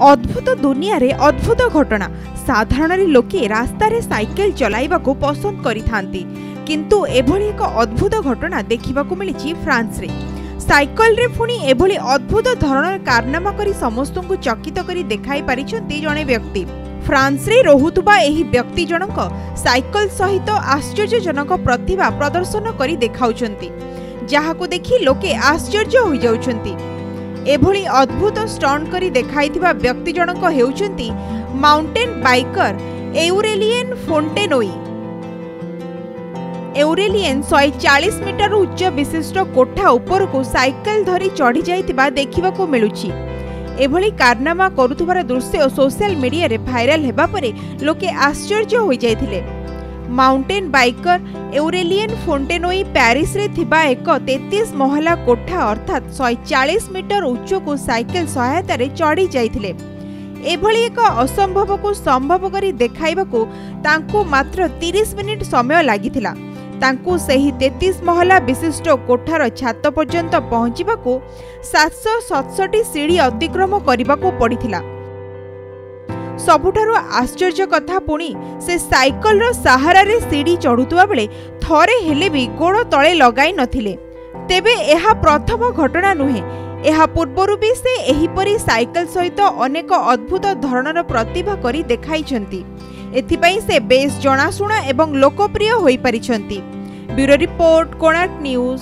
अद्भुत दुनिया रे अद्भुत घटना। साधारण लोके रास्तार साइकेल चलाइबा को पसंद करिथांती, किंतु एभली एक अद्भुत घटना देखिबा को मिलिछि फ्रांस रे। साइकेल रे पुणी एभली अद्भुत धरणर कारनामा करी समस्त को चकित करी देखाई पारिछंती जणे व्यक्ति। फ्रांस रे रहुतुबा एही व्यक्ति जनक साइकेल सहित आश्चर्यजनक प्रतिभा प्रदर्शन करी देखाउछंती, जाहाको देखि लोके आश्चर्य होई जाउछंती। एभली अद्भुत स्टंट करी देखाइथिबा व्यक्ति जनक हेउछंती माउंटेन बाइकर एउरेलियन फोंटेनोई। एउरेलियन 140 मीटर उच्च विशिष्ट कोठा उपर को साइकेल धरी चढ़ी जाइतिबा देखिबाको मिलुछि। एभली कारनामा करुथुबार दृश्य सोशल मीडिया रे भाइराल हेबा परे लोके आश्चर्य होई जाइथिले। माउंटेन बाइकर एउरेलियन फोंटेनोई पेरिस रे थिबा एक 33 महला कोठा अर्थात 140 मीटर उच्च को साइकेल सहायता रे चढ़ी जाइथिले। एभली एक असंभव को संभव करी देखाइबाको तांको मात्र 30 मिनिट समय लागिथिला। तांको सेही 33 महला विशिष्ट कोठार छात पर्यंत पहुंचीबाको 767 सीढ़ी अतिक्रम करिबाको पड़िथिला। सबुठारो आश्चर्य कथा पुणी से साइकेल रो सहारा रे सीढ़ी चढ़ुतुवा बेले थरे हेले भी गोड़ तळे लगाई नथिले। तेबे एहा प्रथम घटना नुहे, एहा पूर्वरु भी से एहिपरि साइकेल सहित अनेक अद्भुत धरणर प्रतिभा करी देखाइछंती। एथिपई से बेस जनाशुना एवं लोकप्रिय होई परिछंती। Bureau report, Konark news.